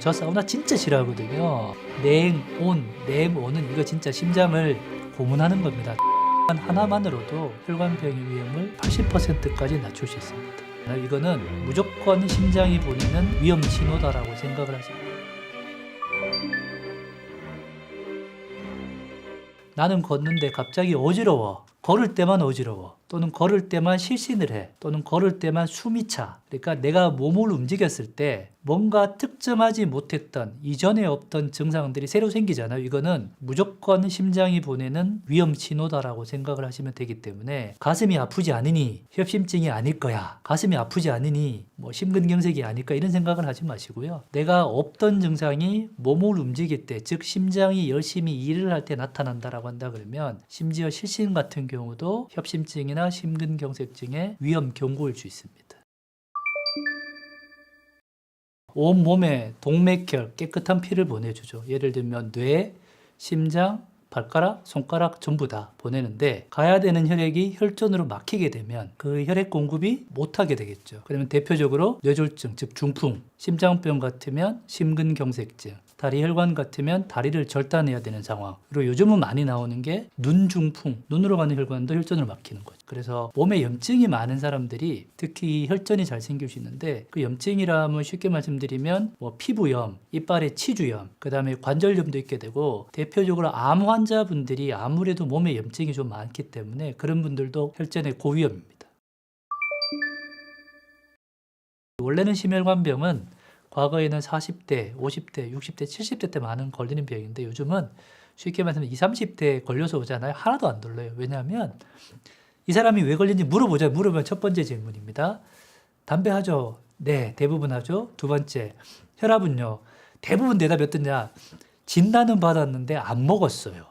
저 사우나 진짜 싫어하거든요. 냉온은 이거 진짜 심장을 고문하는 겁니다. 하나만으로도 혈관병의 위험을 80%까지 낮출 수 있습니다. 이거는 무조건 심장이 보내는 위험 신호다라고 생각을 하십니다. 나는 걷는데 갑자기 어지러워. 걸을 때만 어지러워. 또는 걸을 때만 실신을 해. 또는 걸을 때만 숨이 차. 그러니까 내가 몸을 움직였을 때 뭔가 특정하지 못했던 이전에 없던 증상들이 새로 생기잖아요. 이거는 무조건 심장이 보내는 위험 신호다라고 생각을 하시면 되기 때문에 가슴이 아프지 않으니 협심증이 아닐 거야. 가슴이 아프지 않으니 뭐 심근경색이 아닐까 이런 생각을 하지 마시고요. 내가 없던 증상이 몸을 움직일 때, 즉 심장이 열심히 일을 할 때 나타난다라고 한다 그러면 심지어 실신 같은 경우도 협심증이나 심근경색증의 위험 경고일 수 있습니다. 온몸에 동맥혈, 깨끗한 피를 보내주죠. 예를 들면 뇌, 심장, 발가락, 손가락 전부 다 보내는데 가야 되는 혈액이 혈전으로 막히게 되면 그 혈액 공급이 못하게 되겠죠. 그러면 대표적으로 뇌졸중, 즉 중풍, 심장병 같으면 심근경색증, 다리 혈관 같으면 다리를 절단해야 되는 상황. 그리고 요즘은 많이 나오는 게 눈중풍, 눈으로 가는 혈관도 혈전으로 막히는 거죠. 그래서 몸에 염증이 많은 사람들이 특히 혈전이 잘 생길 수 있는데 그 염증이라면 쉽게 말씀드리면 뭐 피부염, 이빨에 치주염, 그 다음에 관절염도 있게 되고 대표적으로 암 환자분들이 아무래도 몸에 염증이 좀 많기 때문에 그런 분들도 혈전의 고위험입니다. 원래는 심혈관병은 과거에는 40대, 50대, 60대, 70대 때 많은 걸리는 병인데 요즘은 쉽게 말하면 20, 30대에 걸려서 오잖아요. 하나도 안 돌려요. 왜냐하면 이 사람이 왜 걸린지 물어보면 첫 번째 질문입니다. 담배 하죠? 네, 대부분 하죠. 두 번째, 혈압은요? 대부분 대답이 어떠냐? 진단은 받았는데 안 먹었어요.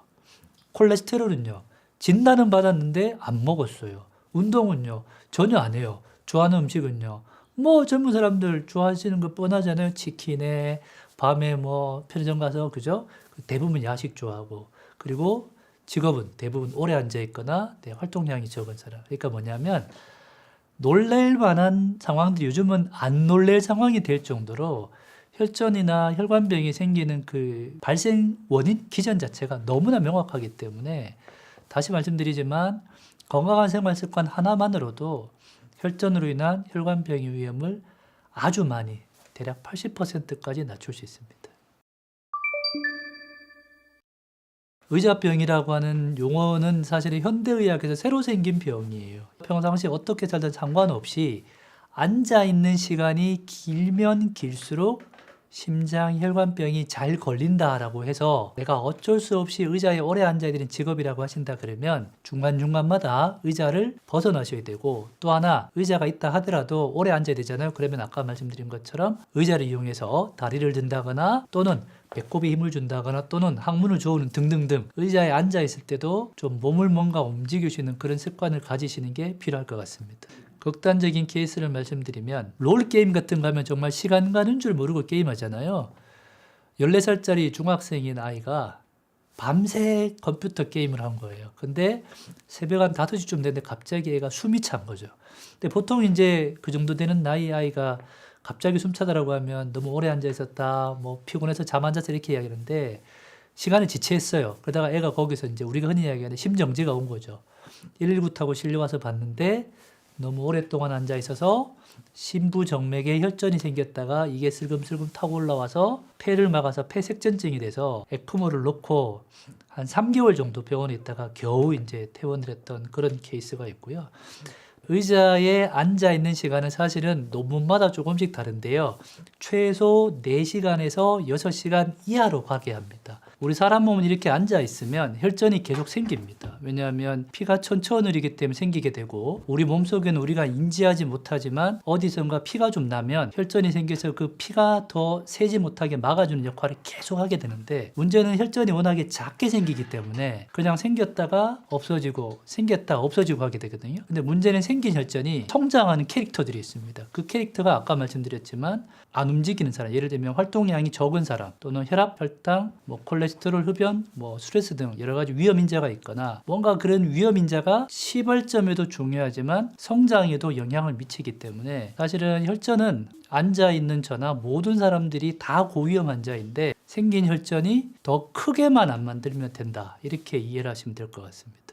콜레스테롤은요? 진단은 받았는데 안 먹었어요. 운동은요? 전혀 안 해요. 좋아하는 음식은요? 뭐 젊은 사람들 좋아하시는 거 뻔하잖아요. 치킨에 밤에 뭐 편의점 가서 그죠? 대부분 야식 좋아하고 그리고 직업은 대부분 오래 앉아 있거나 활동량이 적은 사람. 그러니까 뭐냐면 놀랄 만한 상황들이 요즘은 안 놀랄 상황이 될 정도로 혈전이나 혈관병이 생기는 그 발생 원인 기전 자체가 너무나 명확하기 때문에 다시 말씀드리지만 건강한 생활 습관 하나만으로도 혈전으로 인한 혈관병의 위험을 아주 많이 대략 80%까지 낮출 수 있습니다. 의자병이라고 하는 용어는 사실은 현대의학에서 새로 생긴 병이에요. 평상시에 어떻게 살든 상관없이 앉아있는 시간이 길면 길수록 심장 혈관병이 잘 걸린다라고 해서 내가 어쩔 수 없이 의자에 오래 앉아야 되는 직업이라고 하신다 그러면 중간중간마다 의자를 벗어나셔야 되고 또 하나 의자가 있다 하더라도 오래 앉아야 되잖아요. 그러면 아까 말씀드린 것처럼 의자를 이용해서 다리를 든다거나 또는 배꼽에 힘을 준다거나 또는 항문을 조우는 등등등 의자에 앉아 있을 때도 좀 몸을 뭔가 움직이시는 그런 습관을 가지시는 게 필요할 것 같습니다. 극단적인 케이스를 말씀드리면 롤게임 같은 거 하면 정말 시간 가는 줄 모르고 게임하잖아요. 14살짜리 중학생인 아이가 밤새 컴퓨터 게임을 한 거예요. 근데 새벽 한 5시쯤 됐는데 갑자기 애가 숨이 찬 거죠. 근데 보통 이제 그 정도 되는 나이 아이가 갑자기 숨차다라고 하면 너무 오래 앉아 있었다, 뭐 피곤해서 잠 안 잤어 이렇게 이야기하는데 시간을 지체했어요. 그러다가 애가 거기서 이제 우리가 흔히 이야기하는 심정지가 온 거죠. 119 타고 실려와서 봤는데 너무 오랫동안 앉아 있어서 심부정맥에 혈전이 생겼다가 이게 슬금슬금 타고 올라와서 폐를 막아서 폐색전증이 돼서 에크모를 놓고 한 3개월 정도 병원에 있다가 겨우 이제 퇴원을 했던 그런 케이스가 있고요. 의자에 앉아 있는 시간은 사실은 논문마다 조금씩 다른데요. 최소 4시간에서 6시간 이하로 가게 합니다. 우리 사람 몸은 이렇게 앉아 있으면 혈전이 계속 생깁니다. 왜냐하면 피가 천천히 흐르기 때문에 생기게 되고 우리 몸속에는 우리가 인지하지 못하지만 어디선가 피가 좀 나면 혈전이 생겨서 그 피가 더 새지 못하게 막아주는 역할을 계속 하게 되는데 문제는 혈전이 워낙에 작게 생기기 때문에 그냥 생겼다가 없어지고 생겼다가 없어지고 하게 되거든요. 근데 문제는 생긴 혈전이 성장하는 캐릭터들이 있습니다. 그 캐릭터가 아까 말씀드렸지만 안 움직이는 사람, 예를 들면 활동량이 적은 사람 또는 혈압, 혈당, 콜레스테롤 콜레스테롤, 흡연, 스트레스 등 여러 가지 위험 인자가 있거나 뭔가 그런 위험 인자가 시발점에도 중요하지만 성장에도 영향을 미치기 때문에 사실은 혈전은 앉아 있는 저나 모든 사람들이 다 고위험 환자인데 생긴 혈전이 더 크게만 안 만들면 된다. 이렇게 이해를 하시면 될 것 같습니다.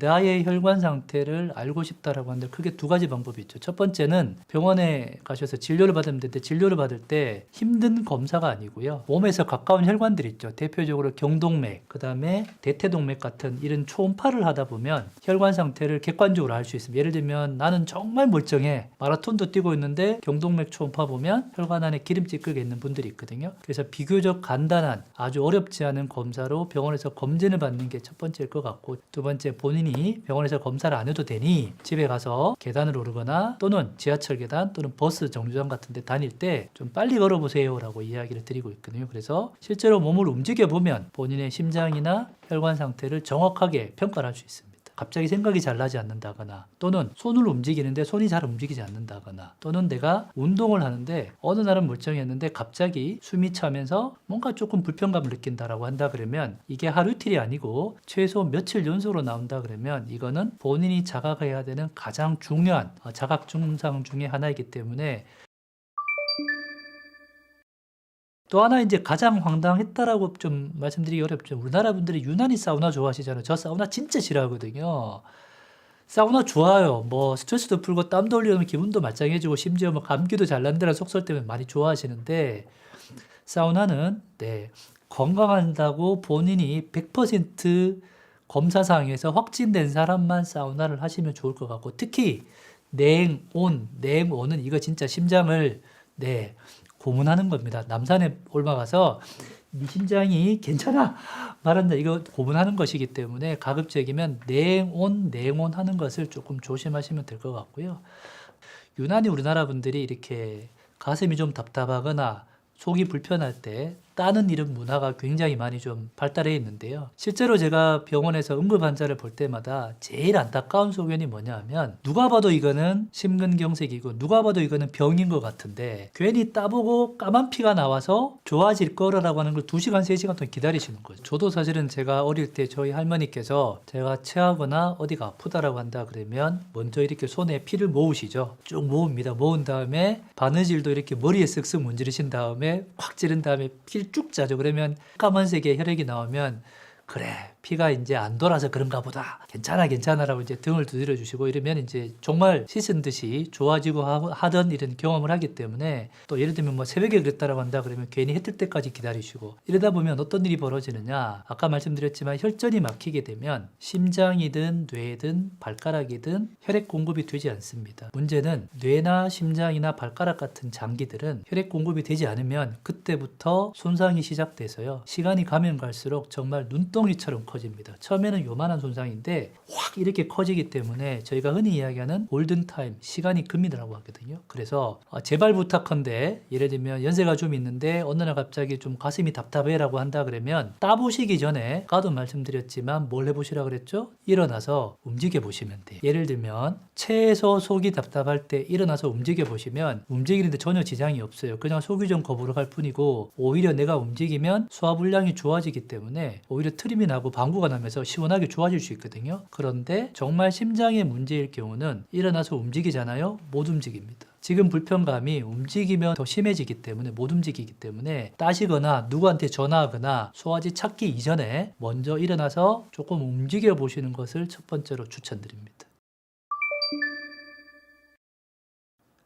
나의 혈관 상태를 알고 싶다라고 하는데 크게 두 가지 방법이 있죠. 첫 번째는 병원에 가셔서 진료를 받으면 되는데 진료를 받을 때 힘든 검사가 아니고요. 몸에서 가까운 혈관들 있죠. 대표적으로 경동맥, 그 다음에 대퇴동맥 같은 이런 초음파를 하다 보면 혈관 상태를 객관적으로 알 수 있습니다. 예를 들면 나는 정말 멀쩡해. 마라톤도 뛰고 있는데 경동맥 초음파 보면 혈관 안에 기름기 끓게 있는 분들이 있거든요. 그래서 비교적 간단한 아주 어렵지 않은 검사로 병원에서 검진을 받는 게 첫 번째일 것 같고, 두 번째 본인이 병원에서 검사를 안 해도 되니 집에 가서 계단을 오르거나 또는 지하철 계단 또는 버스 정류장 같은 데 다닐 때 좀 빨리 걸어보세요 라고 이야기를 드리고 있거든요. 그래서 실제로 몸을 움직여 보면 본인의 심장이나 혈관 상태를 정확하게 평가를 할 수 있습니다. 갑자기 생각이 잘 나지 않는다거나 또는 손을 움직이는데 손이 잘 움직이지 않는다거나 또는 내가 운동을 하는데 어느 날은 멀쩡했는데 갑자기 숨이 차면서 뭔가 조금 불편감을 느낀다라고 한다 그러면 이게 하루 이틀이 아니고 최소 며칠 연속으로 나온다 그러면 이거는 본인이 자각해야 되는 가장 중요한 자각 증상 중에 하나이기 때문에, 또 하나 이제 가장 황당했다라고 좀 말씀드리기 어렵죠. 우리나라 분들이 유난히 사우나 좋아하시잖아요. 저 사우나 진짜 싫어하거든요. 사우나 좋아요. 스트레스도 풀고 땀도 흘리면 기분도 말짱해지고 심지어 감기도 잘 난다는 속설 때문에 많이 좋아하시는데, 사우나는 건강한다고 본인이 100% 검사상에서 확진된 사람만 사우나를 하시면 좋을 것 같고, 특히 냉온은 이거 진짜 심장을 고문하는 겁니다. 남산에 올라가서 네 심장이 괜찮아 말한다, 이거 고문하는 것이기 때문에 가급적이면 냉온 하는 것을 조금 조심하시면 될 것 같고요. 유난히 우리나라 분들이 이렇게 가슴이 좀 답답하거나 속이 불편할 때 따는 이런 문화가 굉장히 많이 좀 발달해 있는데요. 실제로 제가 병원에서 응급 환자를 볼 때마다 제일 안타까운 소견이 뭐냐 하면, 누가 봐도 이거는 심근경색이고 누가 봐도 이거는 병인 것 같은데 괜히 따보고 까만 피가 나와서 좋아질 거라고 하는 걸 2시간, 3시간 동안 기다리시는 거죠. 저도 사실은 제가 어릴 때 저희 할머니께서 제가 체하거나 어디가 아프다라고 한다 그러면 먼저 이렇게 손에 피를 모으시죠. 쭉 모읍니다. 모은 다음에 바느질도 이렇게 머리에 쓱쓱 문지르신 다음에 콱 찌른 다음에 피를 쭉 짜죠. 그러면 까만색의 혈액이 나오면 그래, 피가 이제 안 돌아서 그런가 보다, 괜찮아라고 이제 등을 두드려 주시고 이러면 이제 정말 씻은 듯이 좋아지고 하던 이런 경험을 하기 때문에, 또 예를 들면 새벽에 그랬다라고 한다 그러면 괜히 해 뜰 때까지 기다리시고 이러다 보면 어떤 일이 벌어지느냐, 아까 말씀드렸지만 혈전이 막히게 되면 심장이든 뇌든 발가락이든 혈액 공급이 되지 않습니다. 문제는 뇌나 심장이나 발가락 같은 장기들은 혈액 공급이 되지 않으면 그때부터 손상이 시작돼서요, 시간이 가면 갈수록 정말 눈덩이처럼 커집니다. 처음에는 요만한 손상인데 확 이렇게 커지기 때문에 저희가 흔히 이야기하는 골든타임, 시간이 금이라고 하거든요. 그래서 제발 부탁한데, 예를 들면 연세가 좀 있는데 어느 날 갑자기 좀 가슴이 답답해라고 한다 그러면 따보시기 전에 아까도 말씀드렸지만 뭘 해보시라 그랬죠? 일어나서 움직여 보시면 돼요. 예를 들면 최소 속이 답답할 때 일어나서 움직여 보시면 움직이는데 전혀 지장이 없어요. 그냥 속이 좀 거부룩할 뿐이고, 오히려 내가 움직이면 소화불량이 좋아지기 때문에 오히려 트림이 나고 방구가 나면서 시원하게 좋아질 수 있거든요. 그런데 정말 심장의 문제일 경우는 일어나서 움직이잖아요. 못 움직입니다. 지금 불편감이 움직이면 더 심해지기 때문에 못 움직이기 때문에 따시거나 누구한테 전화하거나 소화지 찾기 이전에 먼저 일어나서 조금 움직여 보시는 것을 첫 번째로 추천드립니다.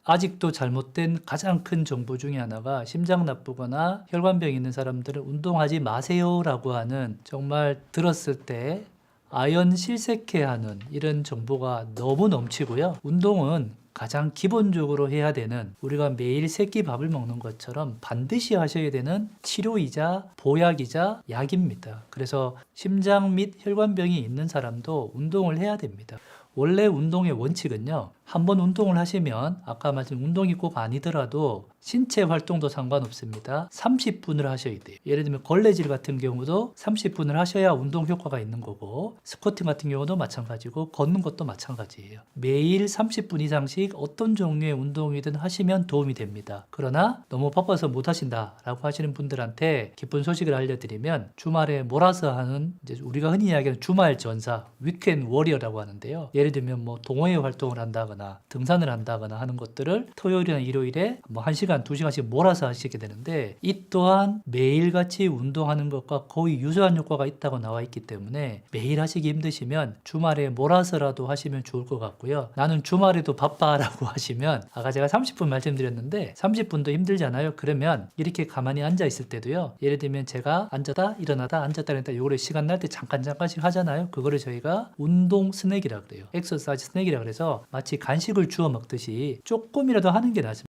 아직도 잘못된 가장 큰 정보 중에 하나가, 심장 나쁘거나 혈관병 있는 사람들은 운동하지 마세요라고 하는, 정말 들었을 때 아연 실색해하는 이런 정보가 너무 넘치고요. 운동은 가장 기본적으로 해야 되는, 우리가 매일 세끼 밥을 먹는 것처럼 반드시 하셔야 되는 치료이자 보약이자 약입니다. 그래서 심장 및 혈관병이 있는 사람도 운동을 해야 됩니다. 원래 운동의 원칙은요, 한번 운동을 하시면 아까 말씀 운동이 꼭 아니더라도 신체 활동도 상관없습니다. 30분을 하셔야 돼요. 예를 들면 걸레질 같은 경우도 30분을 하셔야 운동 효과가 있는 거고 스쿼팅 같은 경우도 마찬가지고 걷는 것도 마찬가지예요. 매일 30분 이상씩 어떤 종류의 운동이든 하시면 도움이 됩니다. 그러나 너무 바빠서 못 하신다라고 하시는 분들한테 기쁜 소식을 알려드리면 주말에 몰아서 하는 이제 우리가 흔히 이야기하는 주말 전사, 위켄드 워리어라고 하는데요. 예를 들면 뭐 동호회 활동을 한다거나 등산을 한다거나 하는 것들을 토요일이나 일요일에 뭐 1시간 2시간씩 몰아서 하시게 되는데 이 또한 매일같이 운동하는 것과 거의 유사한 효과가 있다고 나와 있기 때문에 매일 하시기 힘드시면 주말에 몰아서라도 하시면 좋을 것 같고요. 나는 주말에도 바빠라고 하시면 아까 제가 30분 말씀드렸는데 30분도 힘들잖아요. 그러면 이렇게 가만히 앉아 있을 때도요. 예를 들면 제가 앉았다 일어나다 앉았다 일어나다 요거를 시간 날 때 잠깐씩 하잖아요. 그거를 저희가 운동 스낵이라 그래요. 엑서사이즈 스낵이라 그래서 마치 간식을 주워 먹듯이 조금이라도 하는 게 낫습니다.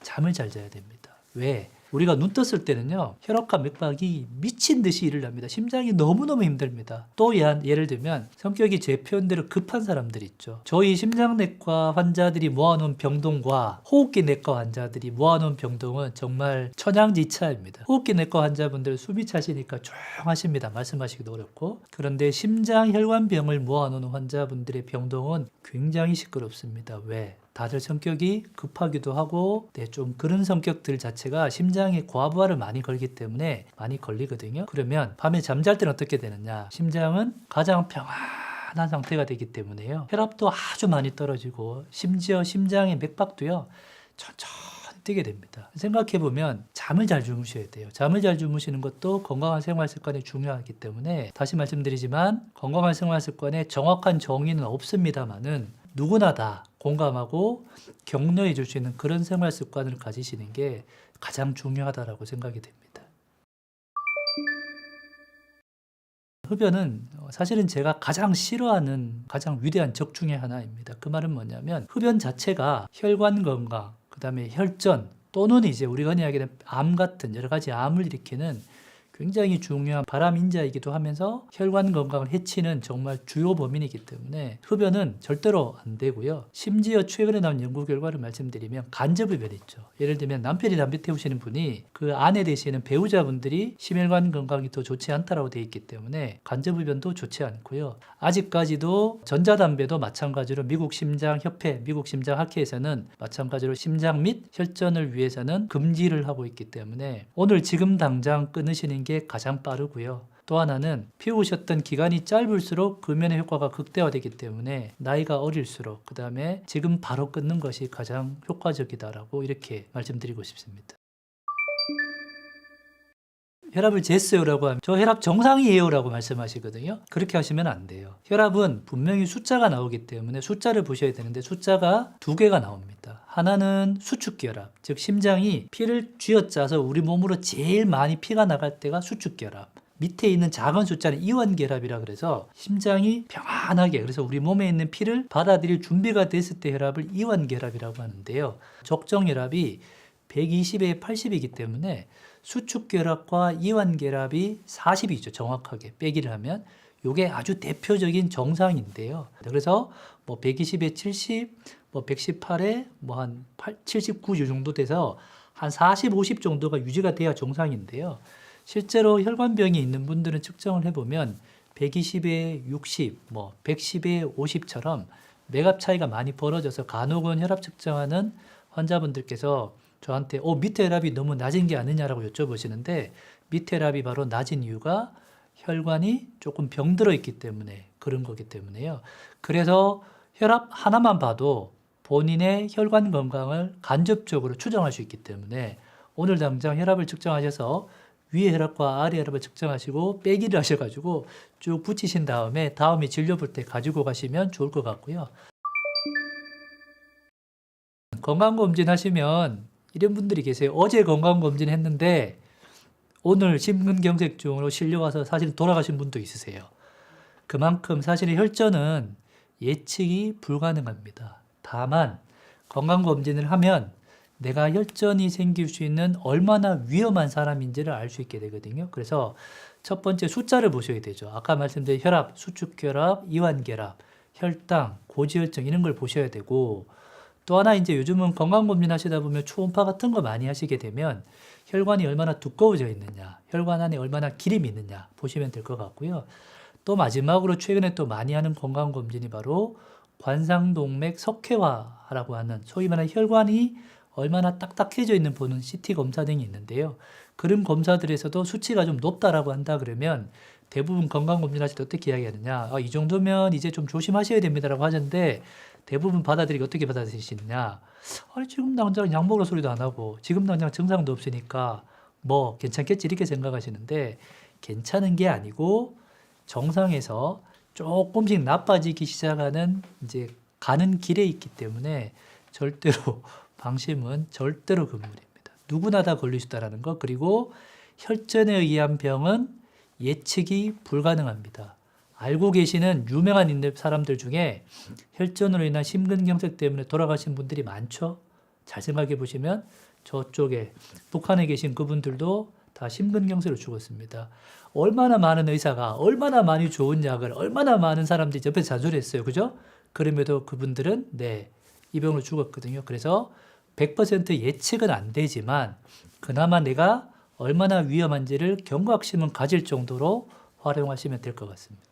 잠을 잘 자야 됩니다. 왜? 우리가 눈 떴을 때는요, 혈압과 맥박이 미친 듯이 일을 합니다. 심장이 너무너무 힘듭니다. 또 예를 들면 성격이 제 표현대로 급한 사람들 있죠. 저희 심장내과 환자들이 모아놓은 병동과 호흡기 내과 환자들이 모아놓은 병동은 정말 천양지차입니다. 호흡기 내과 환자분들 숨이 차시니까 조용하십니다. 말씀하시기도 어렵고. 그런데 심장혈관병을 모아놓은 환자분들의 병동은 굉장히 시끄럽습니다. 왜? 다들 성격이 급하기도 하고 좀 그런 성격들 자체가 심장에 과부하를 많이 걸기 때문에 많이 걸리거든요. 그러면 밤에 잠잘 때는 어떻게 되느냐? 심장은 가장 평안한 상태가 되기 때문에요. 혈압도 아주 많이 떨어지고 심지어 심장의 맥박도요. 천천히 뛰게 됩니다. 생각해보면 잠을 잘 주무셔야 돼요. 잠을 잘 주무시는 것도 건강한 생활 습관이 중요하기 때문에 다시 말씀드리지만 건강한 생활 습관에 정확한 정의는 없습니다만은 누구나 다 공감하고 격려해 줄 수 있는 그런 생활 습관을 가지시는 게 가장 중요하다고 생각이 됩니다. 흡연은 사실은 제가 가장 싫어하는 가장 위대한 적 중에 하나입니다. 그 말은 뭐냐면 흡연 자체가 혈관 건강, 그 다음에 혈전 또는 이제 우리가 흔히 이야기하는 암 같은 여러 가지 암을 일으키는 굉장히 중요한 발암인자이기도 하면서 혈관 건강을 해치는 정말 주요 범인이기 때문에 흡연은 절대로 안 되고요. 심지어 최근에 나온 연구 결과를 말씀드리면 간접흡연 있죠. 예를 들면 남편이 담배 태우시는 분이 그 아내 되시는 배우자분들이 심혈관 건강이 더 좋지 않다라고 되어 있기 때문에 간접흡연도 좋지 않고요. 아직까지도 전자담배도 마찬가지로 미국 심장협회, 미국 심장학회에서는 마찬가지로 심장 및 혈전을 위해서는 금지를 하고 있기 때문에 오늘 지금 당장 끊으시는 게 가장 빠르고요. 또 하나는 피우셨던 기간이 짧을수록 금연의 효과가 극대화되기 때문에 나이가 어릴수록 그 다음에 지금 바로 끊는 것이 가장 효과적이다라고 이렇게 말씀드리고 싶습니다. 혈압을 쟀어요라고 하면 저 혈압 정상이에요라고 말씀하시거든요. 그렇게 하시면 안 돼요. 혈압은 분명히 숫자가 나오기 때문에 숫자를 보셔야 되는데 숫자가 두 개가 나옵니다. 하나는 수축결합, 즉 심장이 피를 쥐어짜서 우리 몸으로 제일 많이 피가 나갈 때가 수축결합. 밑에 있는 작은 숫자는 이완결합이라 그래서 심장이 평안하게 그래서 우리 몸에 있는 피를 받아들일 준비가 됐을 때 혈압을 이완결합이라고 하는데요. 적정혈압이 120에 80이기 때문에 수축결합과 이완결합이 40이죠. 정확하게 빼기를 하면 이게 아주 대표적인 정상인데요. 그래서 뭐 120에 70, 뭐 118에 뭐 한 79 정도 돼서 한 40, 50 정도가 유지가 돼야 정상인데요. 실제로 혈관병이 있는 분들은 측정을 해보면 120에 60, 뭐 110에 50처럼 맥압 차이가 많이 벌어져서 간혹은 혈압 측정하는 환자분들께서 저한테 밑에 혈압이 너무 낮은 게 아니냐라고 여쭤보시는데 밑에 혈압이 바로 낮은 이유가 혈관이 조금 병들어 있기 때문에 그런 거기 때문에요. 그래서 혈압 하나만 봐도 본인의 혈관 건강을 간접적으로 추정할 수 있기 때문에 오늘 당장 혈압을 측정하셔서 위에 혈압과 아래 혈압을 측정하시고 빼기를 하셔가지고 쭉 붙이신 다음에 다음에 진료 볼 때 가지고 가시면 좋을 것 같고요. 건강검진 하시면 이런 분들이 계세요. 어제 건강검진 했는데 오늘 심근경색증으로 실려와서 사실 돌아가신 분도 있으세요. 그만큼 사실 혈전은 예측이 불가능합니다. 다만 건강검진을 하면 내가 혈전이 생길 수 있는 얼마나 위험한 사람인지를 알 수 있게 되거든요. 그래서 첫 번째 숫자를 보셔야 되죠. 아까 말씀드린 혈압, 수축결합, 이완결합, 혈당, 고지혈증 이런 걸 보셔야 되고 또 하나 이제 요즘은 건강검진 하시다 보면 초음파 같은 거 많이 하시게 되면 혈관이 얼마나 두꺼워져 있느냐, 혈관 안에 얼마나 기름이 있느냐 보시면 될 것 같고요. 또 마지막으로 최근에 또 많이 하는 건강검진이 바로 관상동맥 석회화라고 하는 소위 말하는 혈관이 얼마나 딱딱해져 있는 보는 CT 검사 등이 있는데요. 그런 검사들에서도 수치가 좀 높다라고 한다 그러면 대부분 건강검진 하실 때 어떻게 이야기하느냐, 이 정도면 이제 좀 조심하셔야 됩니다라고 하는데 대부분 받아들이기 어떻게 받아들이시느냐, 아니 지금 당장 약 먹으러 소리도 안 하고 지금 당장 증상도 없으니까 뭐 괜찮겠지 이렇게 생각하시는데 괜찮은 게 아니고 정상에서 조금씩 나빠지기 시작하는 이제 가는 길에 있기 때문에 절대로 방심은 절대로 금물입니다. 누구나 다 걸릴 수 있다는 거. 그리고 혈전에 의한 병은 예측이 불가능합니다. 알고 계시는 유명한 사람들 중에 혈전으로 인한 심근경색 때문에 돌아가신 분들이 많죠. 잘 생각해 보시면 저쪽에 북한에 계신 그분들도 다 심근경색으로 죽었습니다. 얼마나 많은 의사가 얼마나 많이 좋은 약을 얼마나 많은 사람들이 옆에서 잔소리했어요. 그죠? 그럼에도 그분들은 이 병으로 죽었거든요. 그래서 100% 예측은 안 되지만 그나마 내가 얼마나 위험한지를 경각심은 가질 정도로 활용하시면 될 것 같습니다.